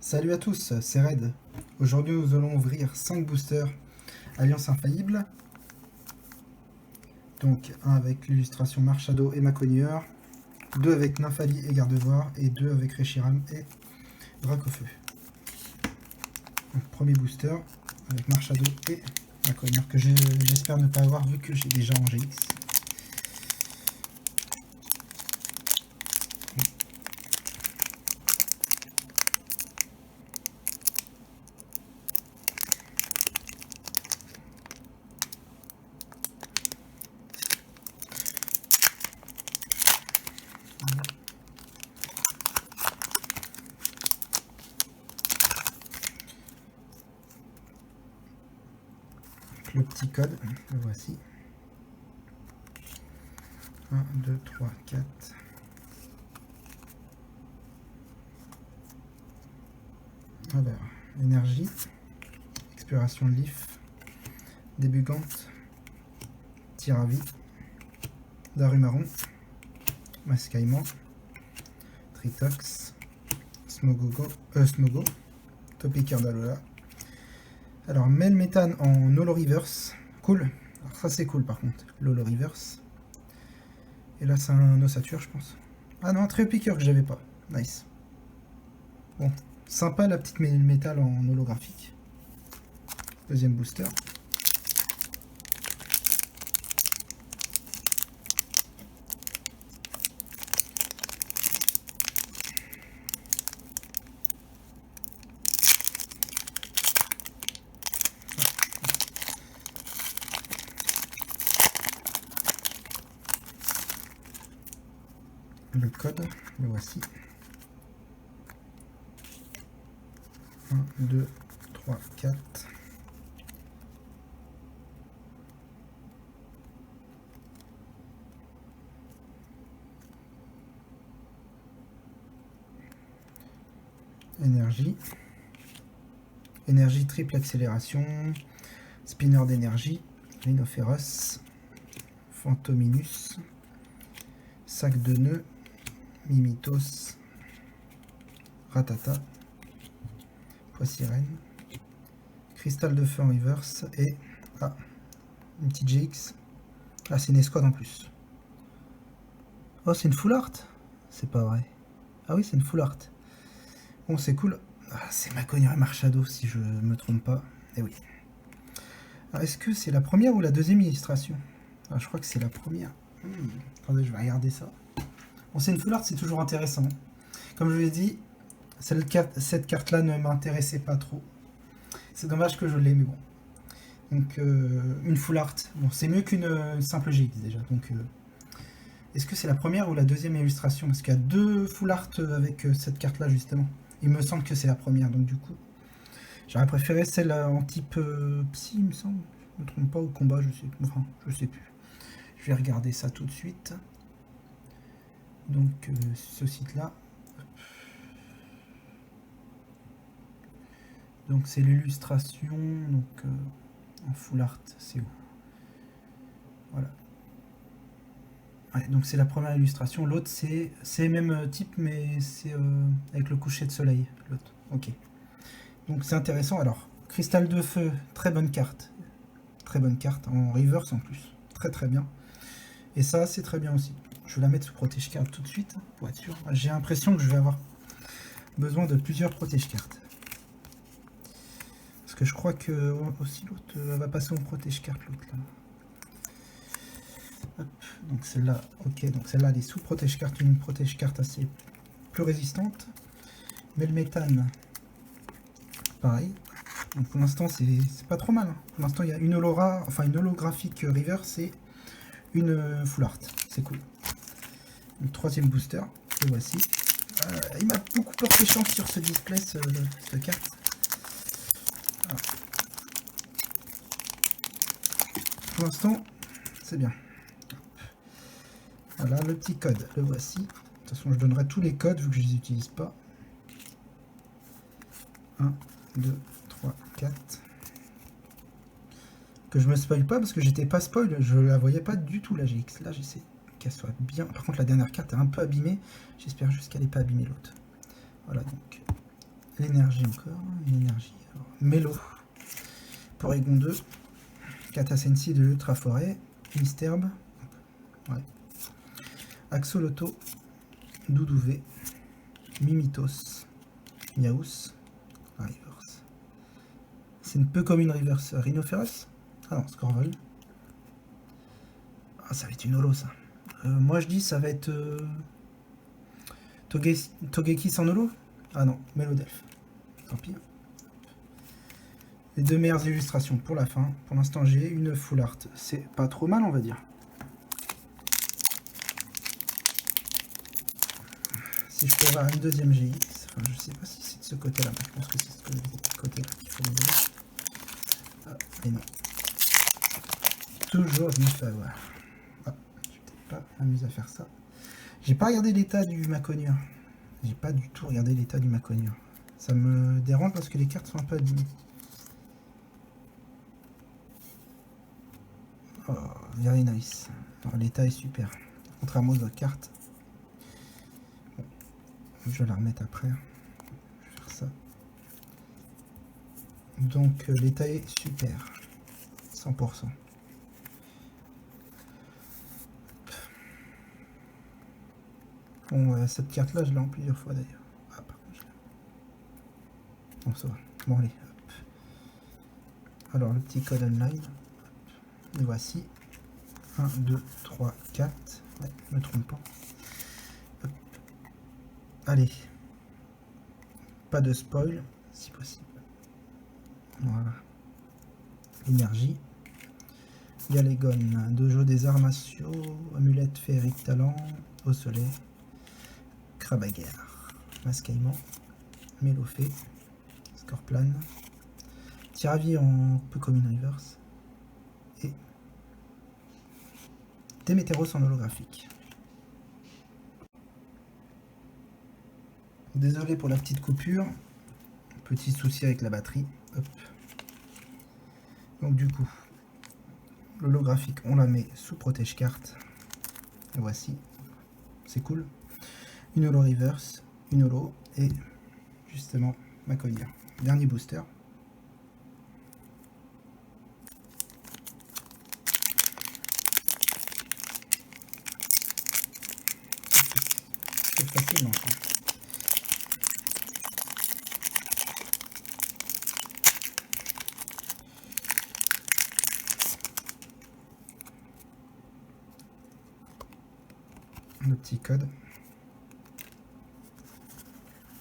Salut à tous, c'est Red. Aujourd'hui nous allons ouvrir 5 boosters Alliance Infaillible. Donc un avec l'illustration Marshado et Maconieur, 2 avec Nymphali et Gardevoir, et 2 avec Reshiram et Dracofeu. Donc premier booster avec Marshado et Maconieur que j'espère ne pas avoir vu que j'ai déjà en GX. Le petit code, le voici. 1, 2, 3, 4. Alors, énergie, exploration de l'IF, débugante, tir à vie, Darumaron, Mascaïman, Tritox, Smogo, Topic Ardalola. Alors, Melmetal en Holo Reverse, cool. Alors, ça c'est cool par contre, l'Holo Reverse. Et là, c'est un ossature, je pense. Ah non, un Tréopiqueur que j'avais pas. Nice. Bon, sympa la petite Melmetal en holographique. Deuxième booster. Le code, le voici. 1, 2, 3, 4. Énergie. Énergie triple accélération. Spinner d'énergie. Rhinophéros. Phantominus. Sac de nœuds. Mimitos. Ratata. Poissirène. Cristal de feu en reverse. Et une petite GX. Ah, c'est une escouade en plus. Oh, c'est une full art? C'est pas vrai. Ah oui, c'est une full art. Bon, c'est cool. Ah, c'est Maconieur et Marshado, si je me trompe pas. Eh oui. Est-ce que c'est la première ou la deuxième illustration? Je crois que c'est la première. Attendez, je vais regarder ça. Bon, c'est une full art, c'est toujours intéressant. Comme je vous l'ai dit, cette carte-là ne m'intéressait pas trop. C'est dommage que je l'ai, mais bon. Donc, une full art. Bon, c'est mieux qu'une simple GX déjà. Donc, est-ce que c'est la première ou la deuxième illustration? Parce qu'il y a 2 full art avec cette carte-là, justement. Il me semble que c'est la première, donc du coup, j'aurais préféré celle en type psy, il me semble. Je ne me trompe pas, au combat, je sais plus. Je vais regarder ça tout de suite. Donc, ce site-là. Donc, c'est l'illustration, donc en full art, c'est où? Voilà. Ouais, donc c'est la première illustration. L'autre, c'est le même type, mais c'est avec le coucher de soleil. L'autre, ok. Donc c'est intéressant. Alors, Cristal de feu, très bonne carte. Très bonne carte, en reverse en plus. Très très bien. Et ça, c'est très bien aussi. Je vais la mettre sous protège carte tout de suite, pour être sûr. J'ai l'impression que je vais avoir besoin de plusieurs protège cartes. Parce que je crois que aussi l'autre va passer en protège carte, l'autre là. Hop, donc celle-là, ok, donc celle-là elle est sous protège carte, une protège carte assez plus résistante. Melmetal, pareil. Donc pour l'instant c'est pas trop mal. Hein. Pour l'instant il y a une Holora, enfin une holographique reverse et une full art. C'est cool. Donc troisième booster, le voici. Il m'a beaucoup porté chance sur ce display, cette carte. Voilà. Pour l'instant, c'est bien. Voilà le petit code, le voici. De toute façon, je donnerai tous les codes vu que je les utilise pas. 1, 2, 3, 4. Que je me spoil pas parce que j'étais pas spoil, je la voyais pas du tout la GX. Là, j'essaie qu'elle soit bien. Par contre, la dernière carte est un peu abîmée. J'espère juste qu'elle n'est pas abîmée l'autre. Voilà donc l'énergie encore, une énergie. Mélo pour Egon 2, Katasensi de l'Ultra Forêt, Misterbe, ouais. Axoloto, Doudouvé, Mimitos, Miaus, Reverse. C'est un peu comme une Reverse Rhinoceros. Ah non, Scorval. Ah, ça va être une holo ça. Moi je dis ça va être Togeki sans holo. Ah non, Mélodelph. Tant pis. Les deux meilleures illustrations pour la fin. Pour l'instant j'ai une full art. C'est pas trop mal on va dire. Si je peux avoir une deuxième GX, enfin je sais pas si c'est de ce côté là, mais je pense que c'est de ce côté là qu'il faut les deux. Ah, mais non. Toujours je me fais avoir. Ah, je vais peut-être pas m'amuser à faire ça. J'ai pas regardé l'état du Maconium. J'ai pas du tout regardé l'état du Maconium. Ça me dérange parce que les cartes sont un peu abîmées. Oh, very nice. L'état est super. Contrairement aux autres cartes. Bon, je vais la remettre après. Je vais faire ça. Donc l'état est super. 100%. Bon, cette carte là je l'ai en plusieurs fois d'ailleurs. Ah, par contre, bon, ça va. Bon, allez. Hop. Alors, le petit code online. Le voici. 1, 2, 3, 4. Ouais, ne me trompe pas. Hop. Allez. Pas de spoil, si possible. Voilà. Énergie. Galégon. Dojo des arts martiaux. Amulette féerique talent. Au soleil. Crabaguerre. Mascaillement. Mélofée. Scorplane. Tiravi en peu comme une reverse. Et Démétéros en holographique. Désolé pour la petite coupure. Petit souci avec la batterie. Hop. Donc du coup, l'holographique, on la met sous protège carte. Voici. C'est cool. Une holo reverse, une holo et justement ma collière. Dernier booster. C'est facile non. Le petit code.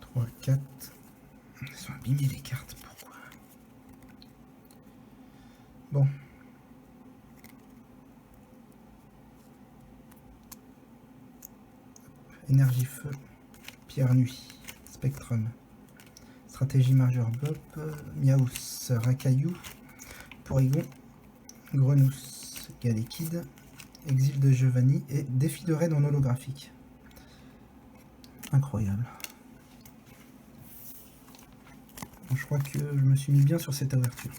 3, 4. Ils sont abîmés les cartes, pourquoi? Bon. Énergie feu. Pierre nuit. Spectrum. Stratégie majeure Bop. Miaus. Racaillou. Porygon. Grenousse. Galekid. Exil de Giovanni et Défi de raid en holographique. Incroyable. Bon, je crois que je me suis mis bien sur cette ouverture.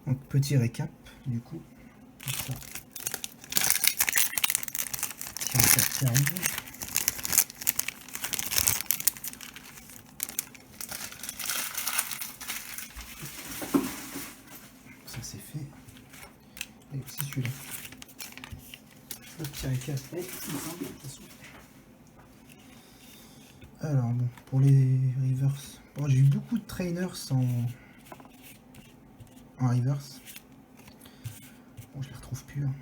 Donc petit récap du coup. Ça. Petit récap qui arrive. Ça c'est fait. Et aussi celui-là. Le petit récap. Alors bon, pour les reverse, bon, j'ai eu beaucoup de trainers en reverse. Bon, je les retrouve plus. Hein.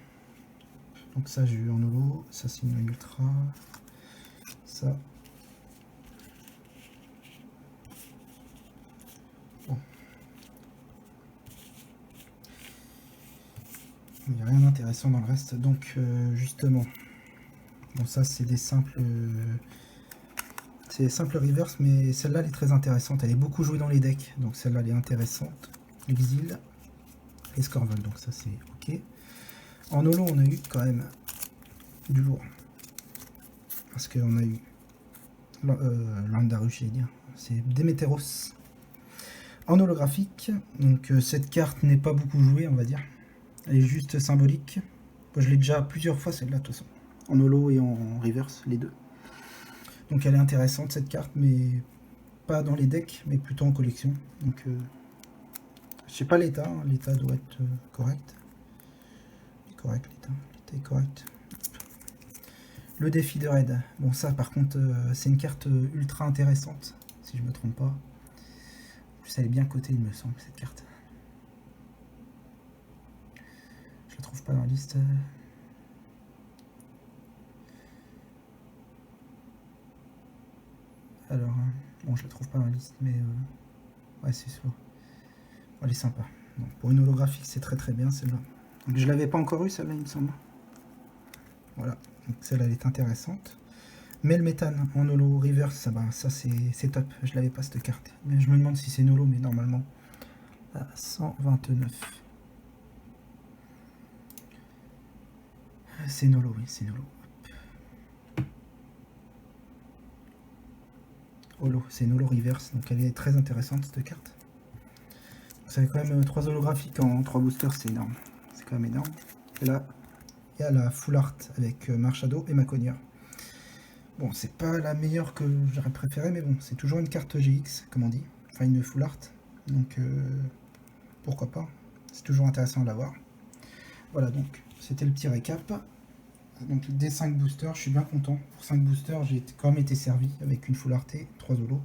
Donc ça j'ai eu en holo, ça c'est une ultra, ça. Bon. Il n'y a rien d'intéressant dans le reste, donc justement. Bon ça c'est des simples. C'est simple reverse, mais celle-là elle est très intéressante. Elle est beaucoup jouée dans les decks, donc celle-là elle est intéressante. Exil et Scorval, donc ça c'est ok. En holo on a eu quand même du lourd. Parce qu'on a eu Landarus, j'allais dire. C'est Démétéros en holographique. Donc cette carte n'est pas beaucoup jouée, on va dire. Elle est juste symbolique. Moi, je l'ai déjà plusieurs fois celle-là de toute façon. En holo et en reverse, les deux. Donc elle est intéressante cette carte, mais pas dans les decks, mais plutôt en collection. Donc je sais pas l'état, hein. L'état doit être correct. Correct l'état, l'état est correct. Le défi de raid. Bon ça par contre c'est une carte ultra intéressante, si je me trompe pas. En plus elle est bien cotée il me semble cette carte. Je la trouve pas dans la liste. Alors, bon je la trouve pas dans la liste mais ouais c'est sûr. Elle est sympa. Donc, pour une holographique c'est très très bien celle-là. Donc je l'avais pas encore eu celle-là il me semble. Voilà, donc celle-là elle est intéressante. Mais le méthane en holo reverse, ça c'est top. Je l'avais pas cette carte. Mais je me demande si c'est une holo, mais normalement à 129. C'est une holo, oui, c'est une holo. Holo, c'est une holo reverse, donc elle est très intéressante cette carte. Ça fait quand même 3 holographiques en 3 boosters, c'est énorme. C'est quand même énorme. Et là, il y a la full art avec Marshado et Maconia. Bon, c'est pas la meilleure que j'aurais préféré, mais bon, c'est toujours une carte GX, comme on dit. Enfin, une full art. Donc, pourquoi pas. C'est toujours intéressant à l'avoir. Voilà, donc, c'était le petit récap. Donc, des 5 boosters, je suis bien content. Pour 5 boosters, j'ai quand même été servi avec une full art et 3 holos.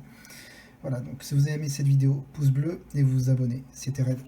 Voilà, donc si vous avez aimé cette vidéo, pouce bleu et vous vous abonnez. C'était Red.